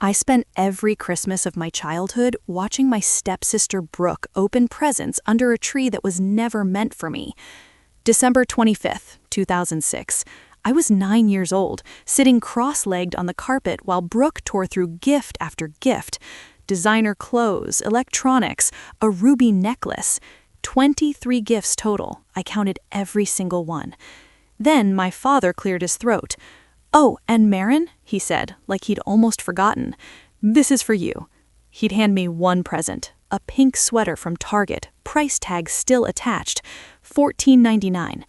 I spent every Christmas of my childhood watching my stepsister Brooke open presents under a tree that was never meant for me. December 25th, 2006. I was 9 years old, sitting cross-legged on the carpet while Brooke tore through gift after gift. Designer clothes, electronics, a ruby necklace. 23 gifts total. I counted every single one. Then my father cleared his throat. "Oh, and Marin," he said, like he'd almost forgotten. "This is for you." He'd hand me one present, a pink sweater from Target, price tag still attached, $14.99.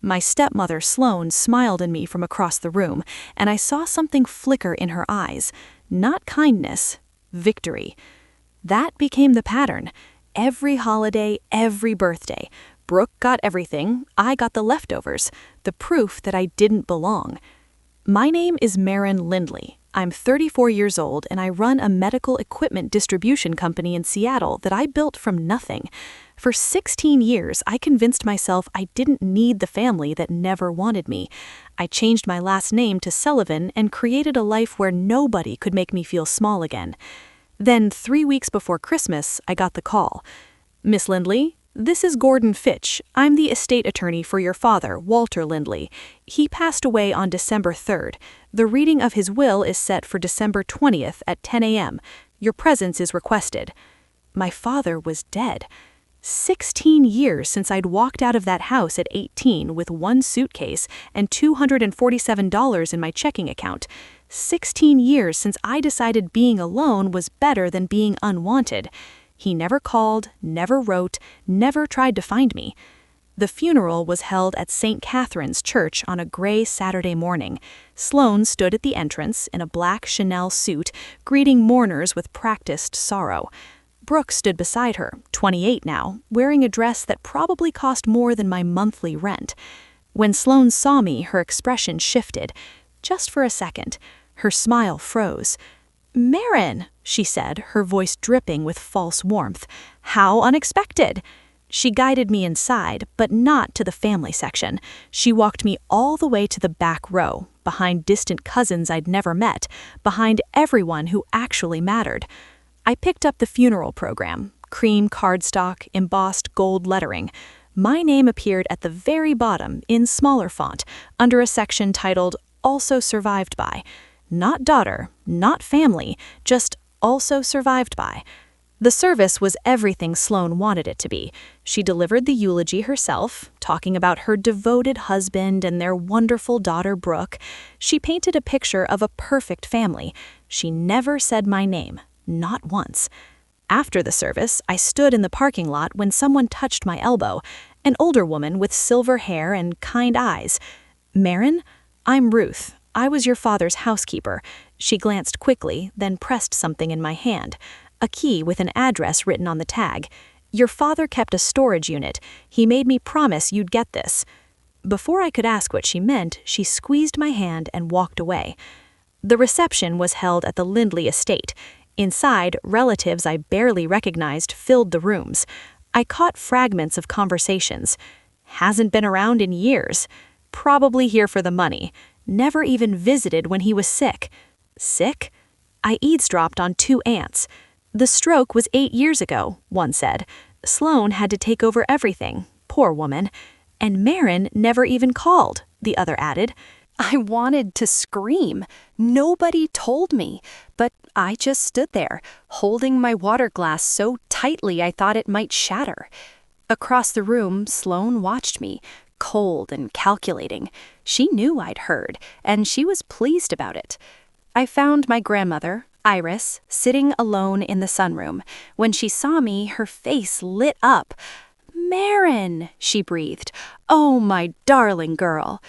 My stepmother, Sloane, smiled at me from across the room, and I saw something flicker in her eyes. Not kindness, victory. That became the pattern. Every holiday, every birthday. Brooke got everything, I got the leftovers, the proof that I didn't belong. My name is Marin Lindley. I'm 34 years old and I run a medical equipment distribution company in Seattle that I built from nothing. For 16 years, I convinced myself I didn't need the family that never wanted me. I changed my last name to Sullivan and created a life where nobody could make me feel small again. Then 3 weeks before Christmas, I got the call. "Miss Lindley? This is Gordon Fitch. I'm the estate attorney for your father, Walter Lindley. He passed away on December 3rd. The reading of his will is set for December 20th at 10 a.m. Your presence is requested." My father was dead. 16 years since I'd walked out of that house at 18 with one suitcase and $247 in my checking account. 16 years since I decided being alone was better than being unwanted. He never called, never wrote, never tried to find me. The funeral was held at St. Catherine's Church on a gray Saturday morning. Sloane stood at the entrance in a black Chanel suit, greeting mourners with practiced sorrow. Brooke stood beside her, 28 now, wearing a dress that probably cost more than my monthly rent. When Sloane saw me, her expression shifted. Just for a second. Her smile froze. "Marin," she said, her voice dripping with false warmth. "How unexpected." She guided me inside, but not to the family section. She walked me all the way to the back row, behind distant cousins I'd never met, behind everyone who actually mattered. I picked up the funeral program, cream cardstock, embossed gold lettering. My name appeared at the very bottom, in smaller font, under a section titled "Also Survived By." Not daughter, not family, just also survived by. The service was everything Sloane wanted it to be. She delivered the eulogy herself, talking about her devoted husband and their wonderful daughter Brooke. She painted a picture of a perfect family. She never said my name, not once. After the service, I stood in the parking lot when someone touched my elbow, an older woman with silver hair and kind eyes. "Marin, I'm Ruth. I was your father's housekeeper." She glanced quickly, then pressed something in my hand. A key with an address written on the tag. "Your father kept a storage unit. He made me promise you'd get this." Before I could ask what she meant, she squeezed my hand and walked away. The reception was held at the Lindley estate. Inside, relatives I barely recognized filled the rooms. I caught fragments of conversations. "Hasn't been around in years. Probably here for the money. Never even visited when he was sick." Sick? I eavesdropped on 2 aunts. "The stroke was 8 years ago," one said. "Sloane had to take over everything. Poor woman. And Marin never even called," the other added. I wanted to scream. Nobody told me, but I just stood there, holding my water glass so tightly I thought it might shatter. Across the room, Sloane watched me, cold and calculating. She knew I'd heard, and she was pleased about it. I found my grandmother, Iris, sitting alone in the sunroom. When she saw me, her face lit up. "Marin," she breathed. "Oh, my darling girl."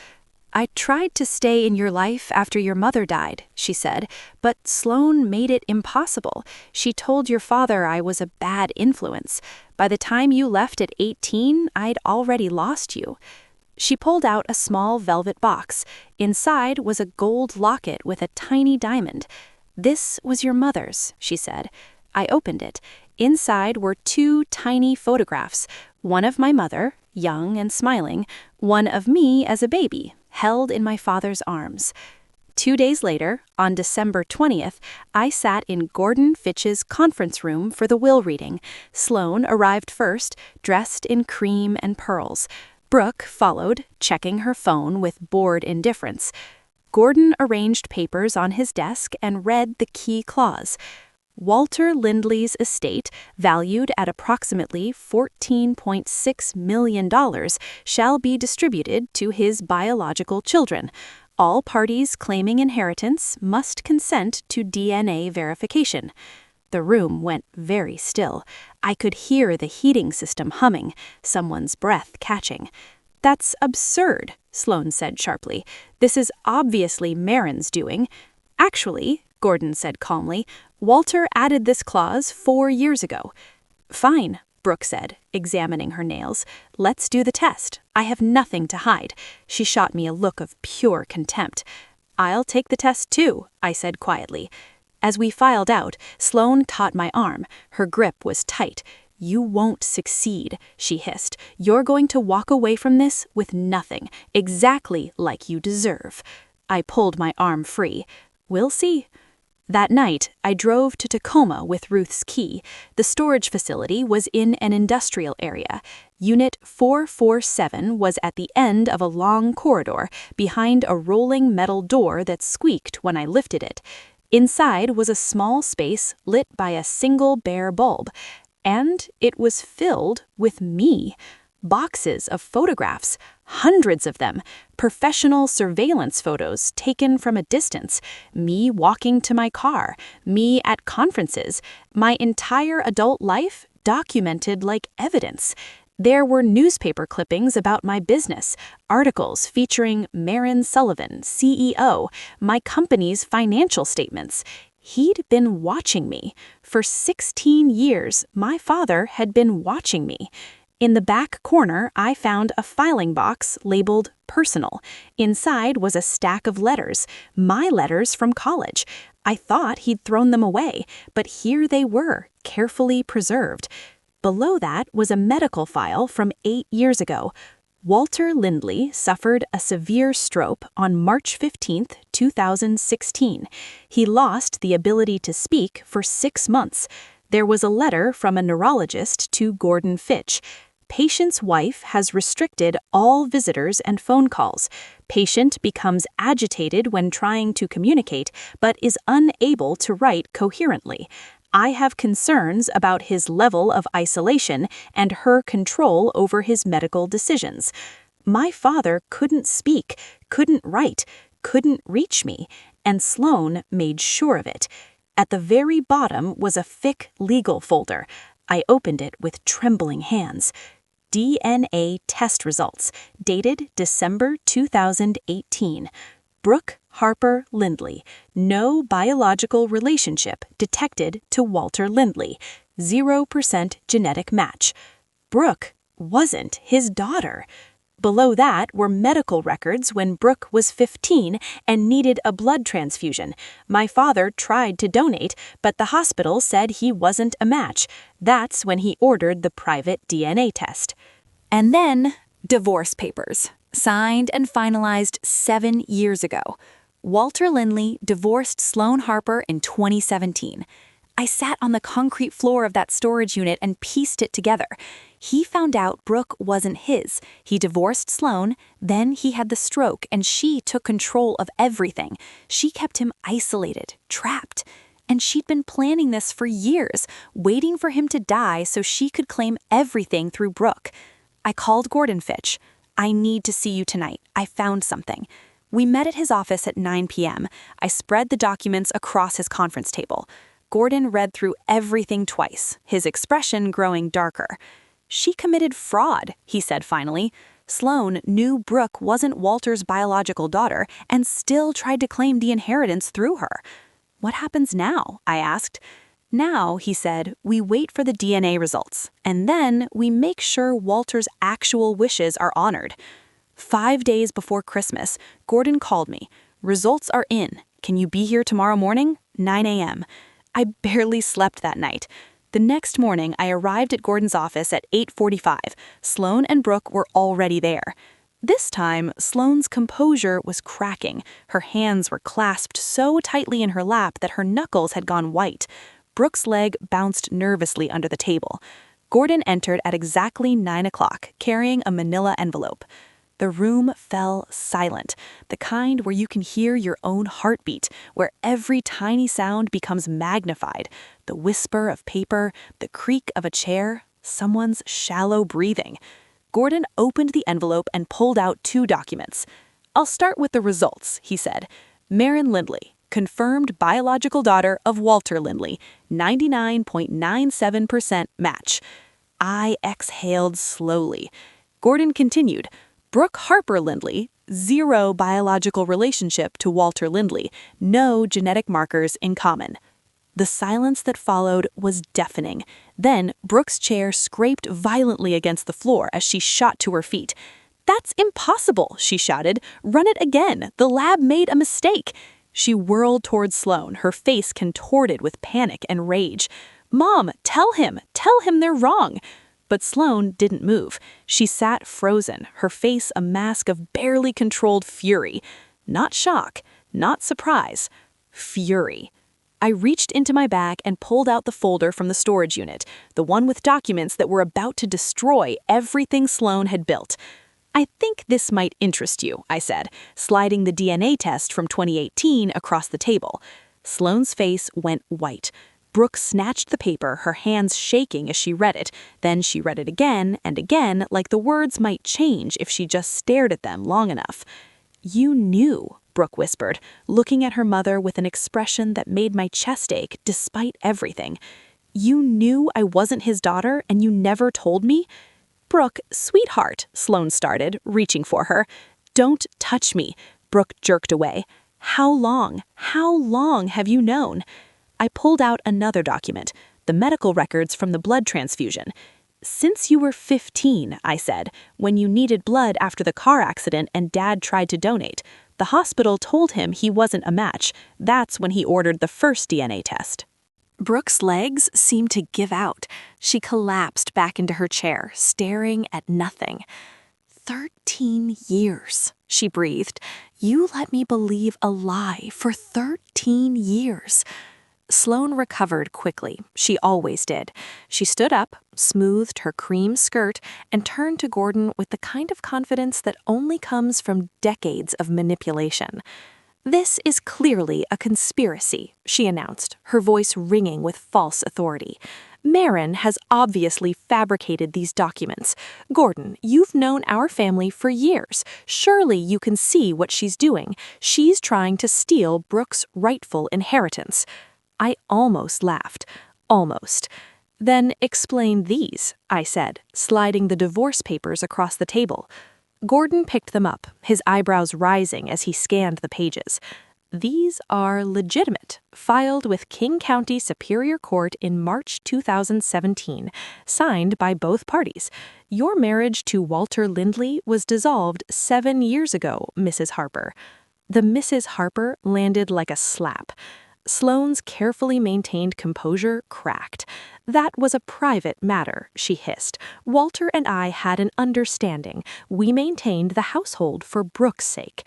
"I tried to stay in your life after your mother died," she said, "but Sloane made it impossible. She told your father I was a bad influence. By the time you left at 18, I'd already lost you." She pulled out a small velvet box. Inside was a gold locket with a tiny diamond. "This was your mother's," she said. I opened it. Inside were 2 tiny photographs, one of my mother, young and smiling, one of me as a baby, held in my father's arms. 2 days later, on December 20th, I sat in Gordon Fitch's conference room for the will reading. Sloane arrived first, dressed in cream and pearls. Brooke followed, checking her phone with bored indifference. Gordon arranged papers on his desk and read the key clause. Walter Lindley's estate, valued at approximately $14.6 million, shall be distributed to his biological children. All parties claiming inheritance must consent to DNA verification. The room went very still. I could hear the heating system humming, someone's breath catching. "That's absurd," Sloane said sharply. "This is obviously Marin's doing." "Actually," Gordon said calmly, "Walter added this clause 4 years ago." "Fine," Brooke said, examining her nails. "Let's do the test. I have nothing to hide." She shot me a look of pure contempt. "I'll take the test too," I said quietly. As we filed out, Sloane taut my arm. Her grip was tight. "You won't succeed," she hissed. "You're going to walk away from this with nothing, exactly like you deserve." I pulled my arm free. "We'll see." That night, I drove to Tacoma with Ruth's key. The storage facility was in an industrial area. Unit 447 was at the end of a long corridor, behind a rolling metal door that squeaked when I lifted it. Inside was a small space lit by a single bare bulb. And it was filled with me. Boxes of photographs, hundreds of them, professional surveillance photos taken from a distance, me walking to my car, me at conferences, my entire adult life documented like evidence. There were newspaper clippings about my business, articles featuring Marin Sullivan, CEO, my company's financial statements. He'd been watching me. For 16 years, my father had been watching me. In the back corner, I found a filing box labeled Personal. Inside was a stack of letters, my letters from college. I thought he'd thrown them away, but here they were, carefully preserved. Below that was a medical file from 8 years ago. Walter Lindley suffered a severe stroke on March 15, 2016. He lost the ability to speak for 6 months. There was a letter from a neurologist to Gordon Fitch. Patient's wife has restricted all visitors and phone calls. Patient becomes agitated when trying to communicate, but is unable to write coherently. I have concerns about his level of isolation and her control over his medical decisions. My father couldn't speak, couldn't write, couldn't reach me, and Sloane made sure of it. At the very bottom was a thick legal folder. I opened it with trembling hands. DNA test results, dated December 2018. Brooke Harper Lindley, no biological relationship detected to Walter Lindley, 0% genetic match. Brooke wasn't his daughter. Below that were medical records when Brooke was 15 and needed a blood transfusion. My father tried to donate, but the hospital said he wasn't a match. That's when he ordered the private DNA test. And then, divorce papers, signed and finalized 7 years ago. Walter Lindley divorced Sloane Harper in 2017. I sat on the concrete floor of that storage unit and pieced it together. He found out Brooke wasn't his. He divorced Sloane, then he had the stroke, and she took control of everything. She kept him isolated, trapped. And she'd been planning this for years, waiting for him to die so she could claim everything through Brooke. I called Gordon Fitch. "I need to see you tonight. I found something." We met at his office at 9 p.m. I spread the documents across his conference table. Gordon read through everything twice, his expression growing darker. "She committed fraud," he said finally. Sloane knew Brooke wasn't Walter's biological daughter and still tried to claim the inheritance through her. "What happens now?" I asked. "Now," he said, "we wait for the DNA results, and then we make sure Walter's actual wishes are honored." 5 days before Christmas, Gordon called me. "Results are in. Can you be here tomorrow morning? 9 a.m. I barely slept that night. The next morning, I arrived at Gordon's office at 8:45. Sloane and Brooke were already there. This time, Sloane's composure was cracking. Her hands were clasped so tightly in her lap that her knuckles had gone white. Brooke's leg bounced nervously under the table. Gordon entered at exactly 9 o'clock, carrying a manila envelope. The room fell silent, the kind where you can hear your own heartbeat, where every tiny sound becomes magnified. The whisper of paper, the creak of a chair, someone's shallow breathing. Gordon opened the envelope and pulled out 2 documents. "I'll start with the results," he said. "Marin Lindley, confirmed biological daughter of Walter Lindley, 99.97% match." I exhaled slowly. Gordon continued. "Brooke Harper Lindley, 0 biological relationship to Walter Lindley, no genetic markers in common." The silence that followed was deafening. Then Brooke's chair scraped violently against the floor as she shot to her feet. "That's impossible," she shouted. "Run it again. The lab made a mistake." She whirled towards Sloane, her face contorted with panic and rage. "Mom, tell him they're wrong." But Sloane didn't move. She sat frozen, her face a mask of barely controlled fury. Not shock, not surprise. Fury. I reached into my bag and pulled out the folder from the storage unit, the one with documents that were about to destroy everything Sloane had built. "I think this might interest you," I said, sliding the DNA test from 2018 across the table. Sloane's face went white. Brooke snatched the paper, her hands shaking as she read it. Then she read it again and again, like the words might change if she just stared at them long enough. "You knew," Brooke whispered, looking at her mother with an expression that made my chest ache despite everything. "You knew I wasn't his daughter and you never told me?" "Brooke, sweetheart," Sloane started, reaching for her. "Don't touch me." Brooke jerked away. How long have you known?" I pulled out another document, the medical records from the blood transfusion. "Since you were 15, I said, when you needed blood after the car accident and Dad tried to donate. The hospital told him he wasn't a match. That's when he ordered the first DNA test." Brooke's legs seemed to give out. She collapsed back into her chair, staring at nothing. 13 years, she breathed. "You let me believe a lie for 13 years. Sloane recovered quickly. She always did. She stood up, smoothed her cream skirt, and turned to Gordon with the kind of confidence that only comes from decades of manipulation. "This is clearly a conspiracy," she announced, her voice ringing with false authority. "Marin has obviously fabricated these documents. Gordon, you've known our family for years. Surely you can see what she's doing. She's trying to steal Brooke's rightful inheritance." I almost laughed. Almost. "Then explain these," I said, sliding the divorce papers across the table. Gordon picked them up, his eyebrows rising as he scanned the pages. "These are legitimate, filed with King County Superior Court in March 2017, signed by both parties. Your marriage to Walter Lindley was dissolved 7 years ago, Mrs. Harper." The Mrs. Harper landed like a slap. Sloane's carefully maintained composure cracked. "That was a private matter," she hissed. "Walter and I had an understanding. We maintained the household for Brooke's sake."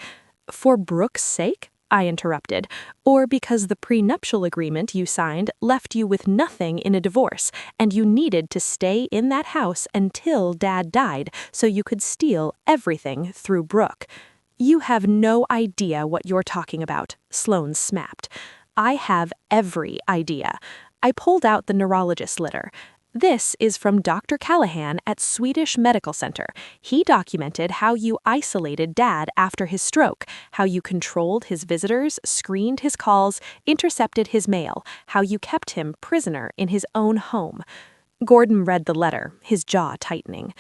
"For Brooke's sake?" I interrupted. "Or because the prenuptial agreement you signed left you with nothing in a divorce, and you needed to stay in that house until Dad died so you could steal everything through Brooke." "You have no idea what you're talking about," Sloane snapped. "I have every idea." I pulled out the neurologist letter. "This is from Dr. Callahan at Swedish Medical Center. He documented how you isolated Dad after his stroke, how you controlled his visitors, screened his calls, intercepted his mail, how you kept him prisoner in his own home." Gordon read the letter, his jaw tightening.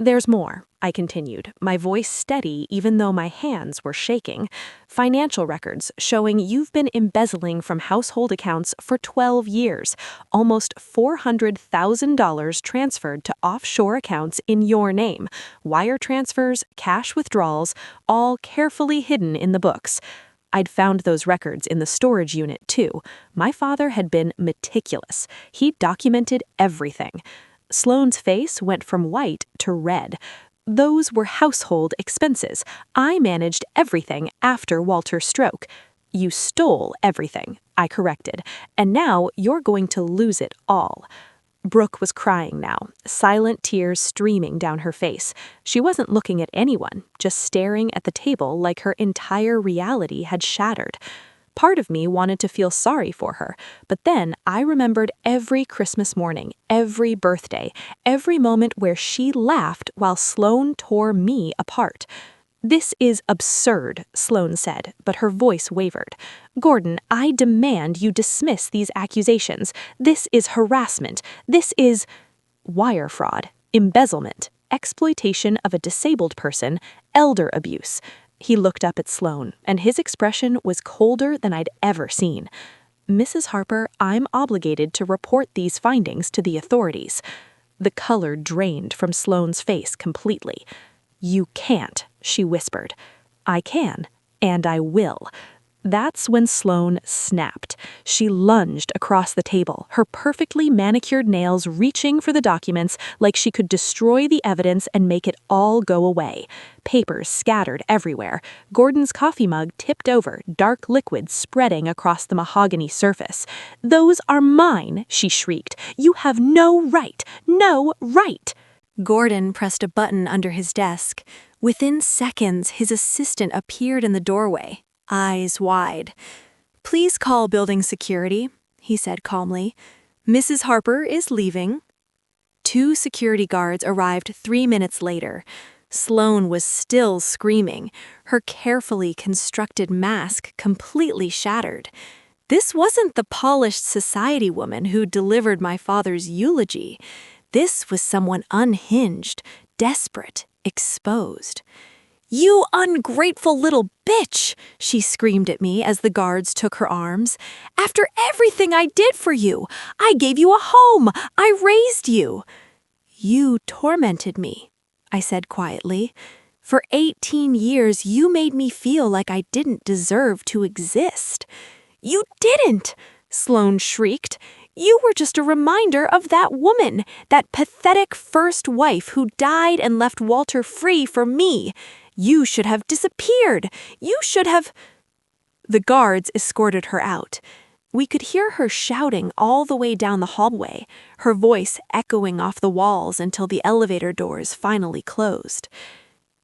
"There's more," I continued, my voice steady even though my hands were shaking. "Financial records showing you've been embezzling from household accounts for 12 years, almost $400,000 transferred to offshore accounts in your name, wire transfers, cash withdrawals, all carefully hidden in the books." I'd found those records in the storage unit, too. My father had been meticulous. He'd documented everything. Sloane's face went from white to red. Those were household expenses. I managed everything after Walter's stroke. You stole everything, I corrected, and now you're going to lose it all. Brooke was crying now, silent tears streaming down her face. She wasn't looking at anyone, just staring at the table like her entire reality had shattered. Part of me wanted to feel sorry for her, but then I remembered every Christmas morning, every birthday, every moment where she laughed while Sloane tore me apart. "This is absurd," Sloane said, but her voice wavered. "Gordon, I demand you dismiss these accusations. This is harassment. This is wire fraud, embezzlement, exploitation of a disabled person, elder abuse." He looked up at Sloane, and his expression was colder than I'd ever seen. "Mrs. Harper, I'm obligated to report these findings to the authorities." The color drained from Sloane's face completely. "You can't," she whispered. "I can, and I will." That's when Sloane snapped. She lunged across the table, her perfectly manicured nails reaching for the documents like she could destroy the evidence and make it all go away. Papers scattered everywhere. Gordon's coffee mug tipped over, dark liquid spreading across the mahogany surface. "Those are mine," she shrieked. "You have no right, no right." Gordon pressed a button under his desk. Within seconds, his assistant appeared in the doorway, eyes wide. "Please call building security," he said calmly. "Mrs. Harper is leaving." 2 security guards arrived 3 minutes later. Sloane was still screaming, her carefully constructed mask completely shattered. This wasn't the polished society woman who delivered my father's eulogy. This was someone unhinged, desperate, exposed. "You ungrateful little bitch!" she screamed at me as the guards took her arms. "After everything I did for you, I gave you a home, I raised you." "You tormented me," I said quietly. "For 18 years, you made me feel like I didn't deserve to exist." "You didn't!" Sloane shrieked. "You were just a reminder of that woman, that pathetic first wife who died and left Walter free for me. You should have disappeared. You should have—" The guards escorted her out. We could hear her shouting all the way down the hallway, her voice echoing off the walls until the elevator doors finally closed.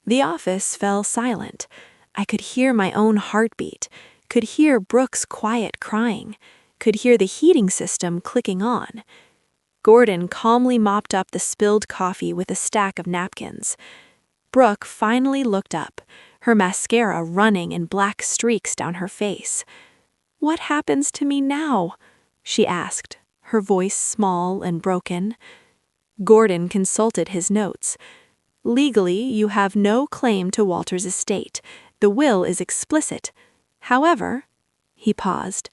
The office fell silent. I could hear my own heartbeat, could hear Brooke's quiet crying, could hear the heating system clicking on. Gordon calmly mopped up the spilled coffee with a stack of napkins. Brooke finally looked up, her mascara running in black streaks down her face. "What happens to me now?" she asked, her voice small and broken. Gordon consulted his notes. "Legally, you have no claim to Walter's estate. The will is explicit. However," he paused,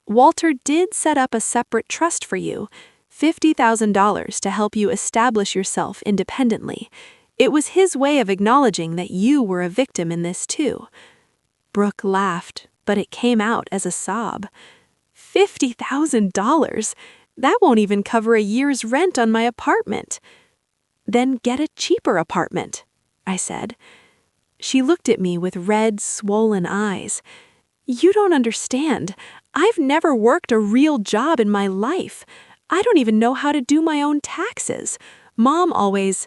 "Walter did set up a separate trust for you, $50,000 to help you establish yourself independently. It was his way of acknowledging that you were a victim in this too." Brooke laughed, but it came out as a sob. $50,000? That won't even cover a year's rent on my apartment." "Then get a cheaper apartment," I said. She looked at me with red, swollen eyes. "You don't understand. I've never worked a real job in my life. I don't even know how to do my own taxes. Mom always—"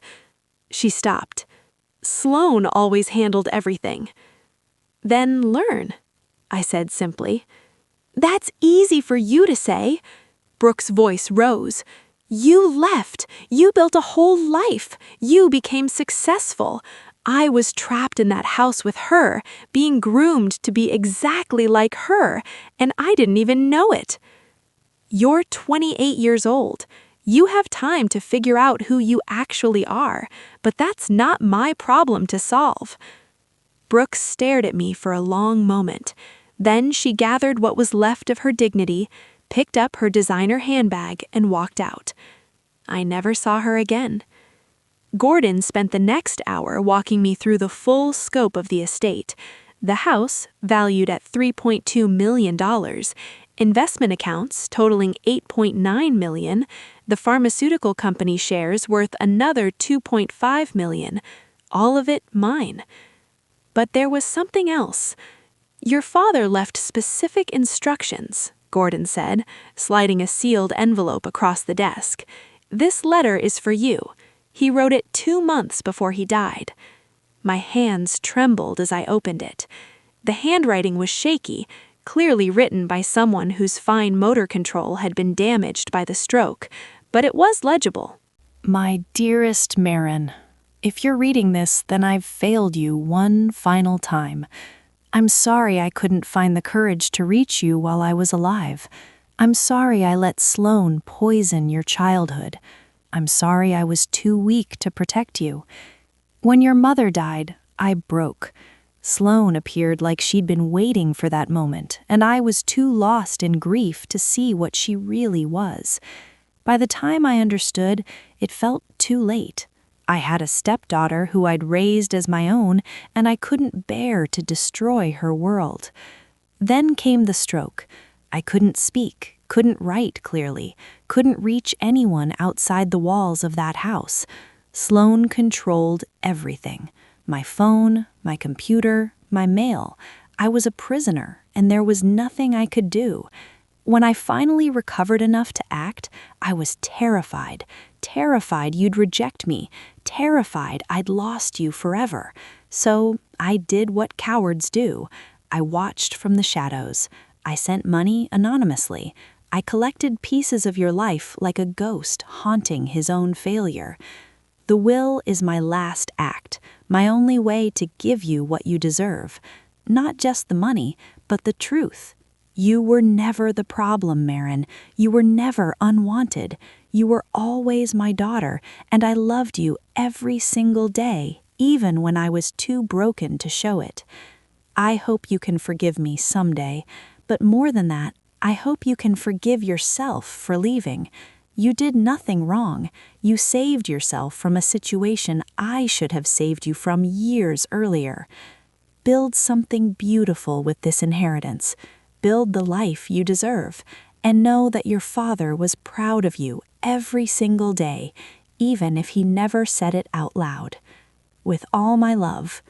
She stopped. "Sloane always handled everything." "Then learn," I said simply. "That's easy for you to say." Brooke's voice rose. "You left. You built a whole life. You became successful. I was trapped in that house with her, being groomed to be exactly like her, and I didn't even know it." "You're 28 years old. You have time to figure out who you actually are, but that's not my problem to solve." Brooke stared at me for a long moment. Then she gathered what was left of her dignity, picked up her designer handbag, and walked out. I never saw her again. Gordon spent the next hour walking me through the full scope of the estate. The house, valued at $3.2 million, investment accounts totaling $8.9 million, the pharmaceutical company shares worth another $2.5 million, all of it mine. But there was something else. Your father left specific instructions, Gordon said, sliding a sealed envelope across the desk. This letter is for you. He wrote it 2 months before he died. My hands trembled as I opened it. The handwriting was shaky, clearly written by someone whose fine motor control had been damaged by the stroke, but it was legible. My dearest Marin, if you're reading this, then I've failed you one final time. I'm sorry I couldn't find the courage to reach you while I was alive. I'm sorry I let Sloane poison your childhood. I'm sorry I was too weak to protect you. When your mother died, I broke. Sloane appeared like she'd been waiting for that moment, and I was too lost in grief to see what she really was. By the time I understood, it felt too late. I had a stepdaughter who I'd raised as my own, and I couldn't bear to destroy her world. Then came the stroke. I couldn't speak, couldn't write clearly, couldn't reach anyone outside the walls of that house. Sloane controlled everything. My phone, my computer, my mail. I was a prisoner, and there was nothing I could do. When I finally recovered enough to act, I was terrified. Terrified you'd reject me. Terrified I'd lost you forever. So I did what cowards do. I watched from the shadows. I sent money anonymously. I collected pieces of your life like a ghost haunting his own failure. The will is my last act, my only way to give you what you deserve. Not just the money, but the truth. You were never the problem, Marin. You were never unwanted. You were always my daughter, and I loved you every single day, even when I was too broken to show it. I hope you can forgive me someday, but more than that, I hope you can forgive yourself for leaving. You did nothing wrong. You saved yourself from a situation I should have saved you from years earlier. Build something beautiful with this inheritance. Build the life you deserve, and know that your father was proud of you every single day, even if he never said it out loud. With all my love,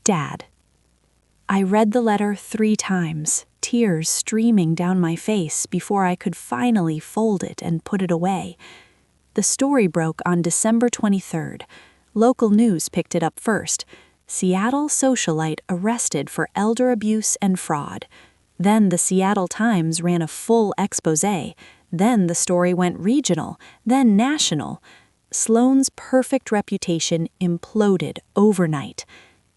Dad. I read the letter 3 times, tears streaming down my face before I could finally fold it and put it away. The story broke on December 23rd. Local news picked it up first. Seattle socialite arrested for elder abuse and fraud. Then the Seattle Times ran a full exposé. Then the story went regional, then national. Sloane's perfect reputation imploded overnight.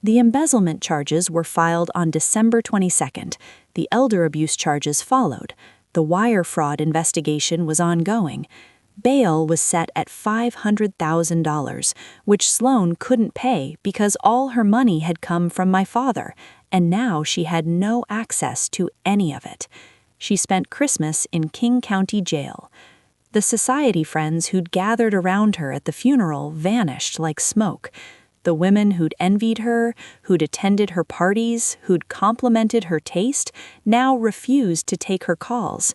The embezzlement charges were filed on December 22nd. The elder abuse charges followed. The wire fraud investigation was ongoing. Bail was set at $500,000, which Sloane couldn't pay because all her money had come from my father, and now she had no access to any of it. She spent Christmas in King County Jail. The society friends who'd gathered around her at the funeral vanished like smoke. The women who'd envied her, who'd attended her parties, who'd complimented her taste, now refused to take her calls.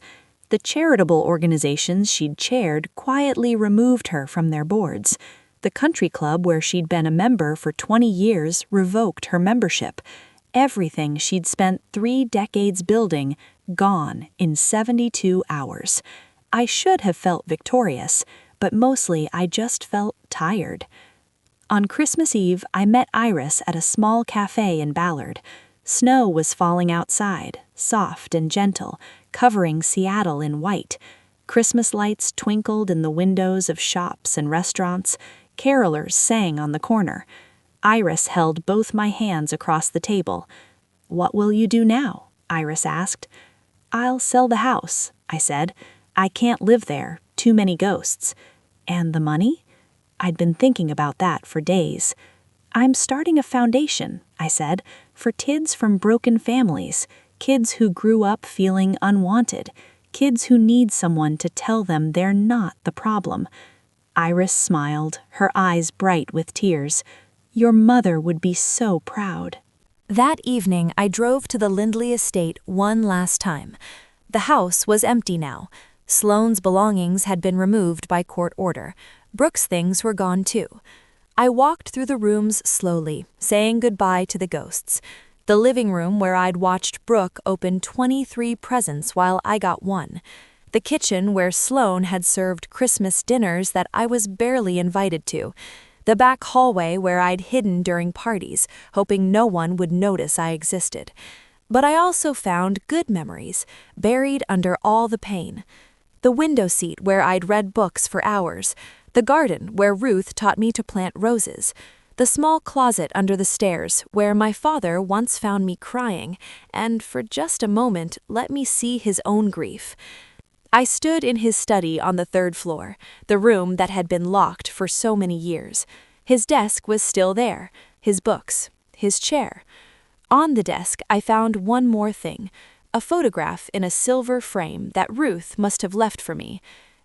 The charitable organizations she'd chaired quietly removed her from their boards. The country club where she'd been a member for 20 years revoked her membership. Everything she'd spent 3 decades building, gone in 72 hours. I should have felt victorious, but mostly I just felt tired. On Christmas Eve, I met Iris at a small cafe in Ballard. Snow was falling outside, soft and gentle, covering Seattle in white. Christmas lights twinkled in the windows of shops and restaurants. Carolers sang on the corner. Iris held both my hands across the table. "What will you do now?" Iris asked. "I'll sell the house," I said. "I can't live there, too many ghosts." "And the money?" I'd been thinking about that for days. "I'm starting a foundation," I said, "for kids from broken families, kids who grew up feeling unwanted, kids who need someone to tell them they're not the problem." Iris smiled, her eyes bright with tears. "Your mother would be so proud." That evening, I drove to the Lindley estate one last time. The house was empty now. Sloane's belongings had been removed by court order. Brooke's things were gone too. I walked through the rooms slowly, saying goodbye to the ghosts. The living room where I'd watched Brooke open 23 presents while I got one. The kitchen where Sloane had served Christmas dinners that I was barely invited to. The back hallway where I'd hidden during parties, hoping no one would notice I existed. But I also found good memories, buried under all the pain. The window seat where I'd read books for hours. The garden where Ruth taught me to plant roses. The small closet under the stairs where my father once found me crying and, for just a moment, let me see his own grief. I stood in his study on the 3rd floor, the room that had been locked for so many years. His desk was still there, his books, his chair. On the desk, I found one more thing, a photograph in a silver frame that Ruth must have left for me.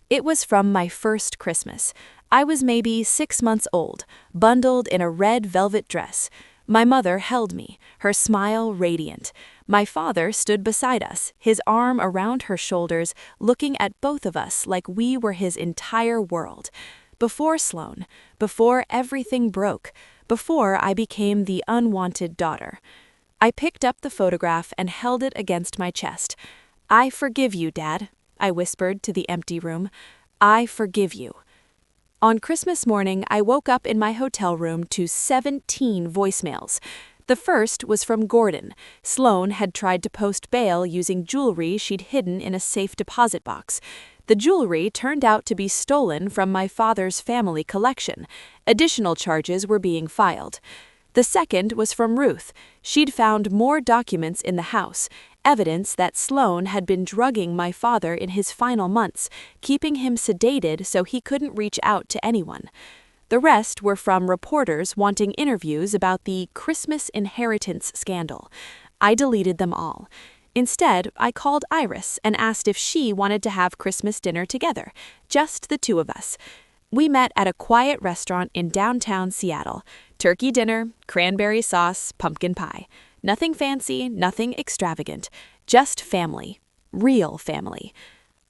It was from my first Christmas. I was maybe 6 months old, bundled in a red velvet dress. My mother held me, her smile radiant. My father stood beside us, his arm around her shoulders, looking at both of us like we were his entire world. Before Sloane, before everything broke, before I became the unwanted daughter. I picked up the photograph and held it against my chest. "I forgive you, Dad," I whispered to the empty room. "I forgive you." On Christmas morning, I woke up in my hotel room to 17 voicemails. The first was from Gordon. Sloane had tried to post bail using jewelry she'd hidden in a safe deposit box. The jewelry turned out to be stolen from my father's family collection. Additional charges were being filed. The second was from Ruth. She'd found more documents in the house, evidence that Sloane had been drugging my father in his final months, keeping him sedated so he couldn't reach out to anyone. The rest were from reporters wanting interviews about the Christmas inheritance scandal. I deleted them all. Instead, I called Iris and asked if she wanted to have Christmas dinner together, just the two of us. We met at a quiet restaurant in downtown Seattle. Turkey dinner, cranberry sauce, pumpkin pie. Nothing fancy, nothing extravagant. Just family. Real family.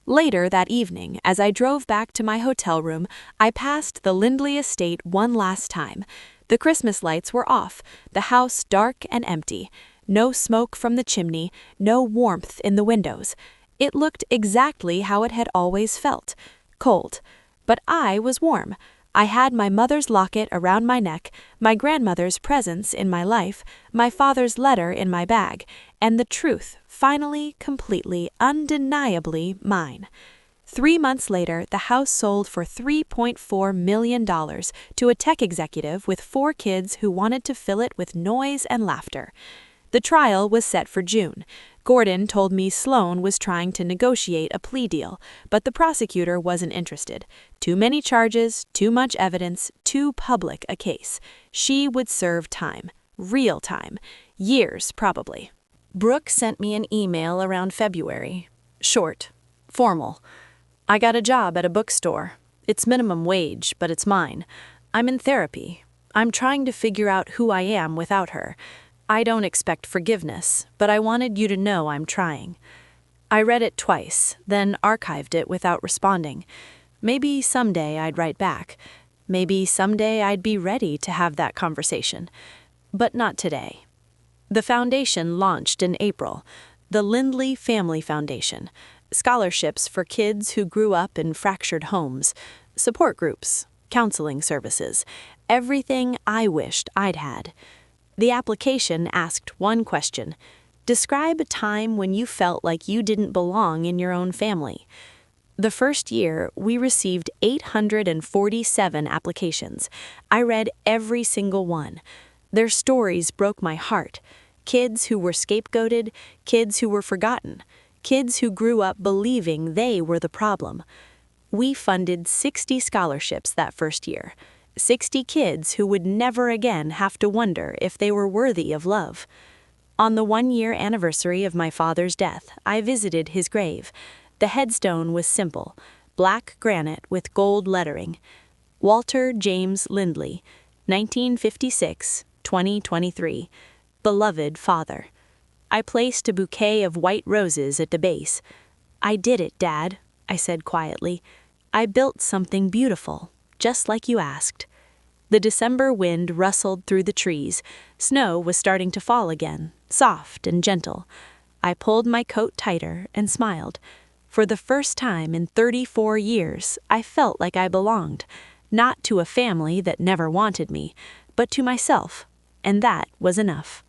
Later that evening, as I drove back to my hotel room, I passed the Lindley estate one last time. The Christmas lights were off, the house dark and empty. No smoke from the chimney, no warmth in the windows. It looked exactly how it had always felt. Cold. But I was warm. I had my mother's locket around my neck, my grandmother's presence in my life, my father's letter in my bag, and the truth, finally, completely, undeniably mine. 3 months later, the house sold for $3.4 million to a tech executive with 4 kids who wanted to fill it with noise and laughter. The trial was set for June. Gordon told me Sloane was trying to negotiate a plea deal, but the prosecutor wasn't interested. Too many charges, too much evidence, too public a case. She would serve time. Real time. Years, probably. Brooke sent me an email around February. Short. Formal. "I got a job at a bookstore. It's minimum wage, but it's mine. I'm in therapy. I'm trying to figure out who I am without her. I don't expect forgiveness, but I wanted you to know I'm trying." I read it twice, then archived it without responding. Maybe someday I'd write back. Maybe someday I'd be ready to have that conversation. But not today. The foundation launched in April. The Lindley Family Foundation. Scholarships for kids who grew up in fractured homes. Support groups. Counseling services. Everything I wished I'd had. The application asked one question. Describe a time when you felt like you didn't belong in your own family. The first year, we received 847 applications. I read every single one. Their stories broke my heart. Kids who were scapegoated, kids who were forgotten, kids who grew up believing they were the problem. We funded 60 scholarships that first year. 60 kids who would never again have to wonder if they were worthy of love. On the 1-year anniversary of my father's death, I visited his grave. The headstone was simple, black granite with gold lettering. Walter James Lindley, 1956-2023. Beloved father. I placed a bouquet of white roses at the base. "I did it, Dad," I said quietly. "I built something beautiful, just like you asked." The December wind rustled through the trees. Snow was starting to fall again, soft and gentle. I pulled my coat tighter and smiled. For the first time in 34 years, I felt like I belonged, not to a family that never wanted me, but to myself, and that was enough.